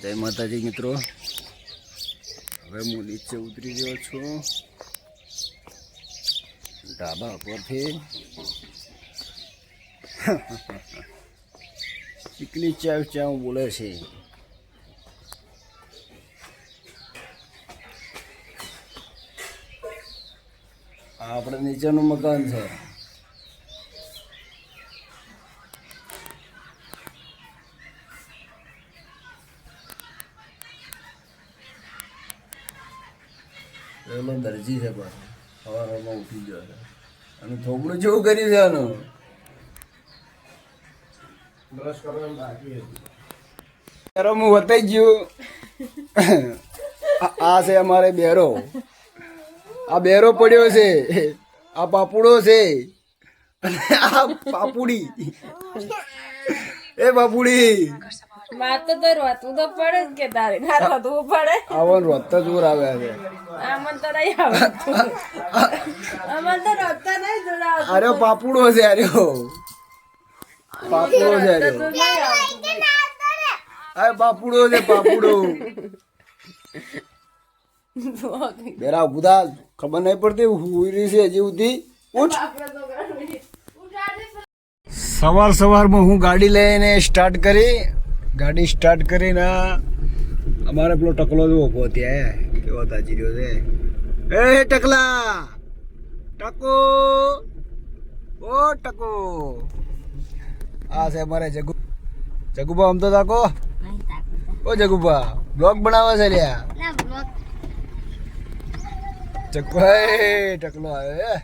જય માતાજી મિત્રો, હવે હું નીચે ઉતરી ગયો છું ઢાબા પરથી. ચીકલી ચાવ ચાવ બોલે છે. આપણે નીચેનું મકાન છે. એનો દરજી છે પાછો, સવારમાં ઉઠી ગયો છે અને થોબડું જેવું કર્યું છે આનું. બ્રશ કરવાનું બાકી હતું. હું વતાઈ ગયું. આ છે અમારે બેરો. આ બેરો પડ્યો છે, આ પાપુડો છે અને આ પાપુડી. એ પાપુડી વાત તો રોતું તો પડે જ કે તારે ના રોતું પડે. આવન રોત જ જોર આવે છે. આમન તો નહીં આવતું. આમન તો રોતા નહીં જોડાવતું. અરે પાપુડો છે, અરે પાપુડો છે, અરે આ પાપુડો છે, પાપુડો. બેરા ઉભા ખબર નહીં પડતી હુઈ છે હજી સુધી. ઉઠ. સવારમાં હું ગાડી લઈને સ્ટાર્ટ કરીને અમારે પેલો ટકલો જો ઉભો ત્યાં કેવો તાજી રહ્યો છે. એ ટકલા, ટકો, ઓ ટકો. આ છે અમારે જગુબા. આમ તો તાકો. ઓ જગુબા બ્લોગ બનાવે છે લ્યા. ટકલો આવ્યો.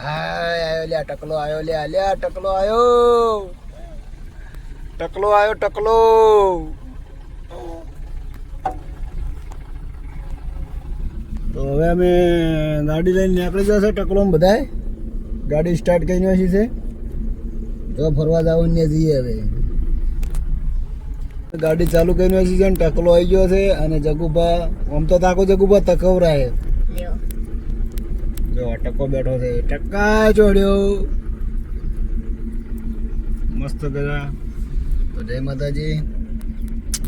આયો લ્યા, ટકલો આવ્યો લ્યા, ટકલો આવ્યો. તો હવે અમે ગાડી લઈને નીકળી જશે. ટકલો બધાય ગાડી સ્ટાર્ટ કરીને છે. જો ફરવા જવાનું ત્યાં જઈએ. હવે ગાડી ચાલુ કરીને છે ને ટકલો આવી ગયો છે અને જગુબા આમ તો તાકો જગુબા તકવરાય. જો ટકો બેઠો છે. ટકા ચોડ્યો મસ્ત ગયા. તો જય માતાજી.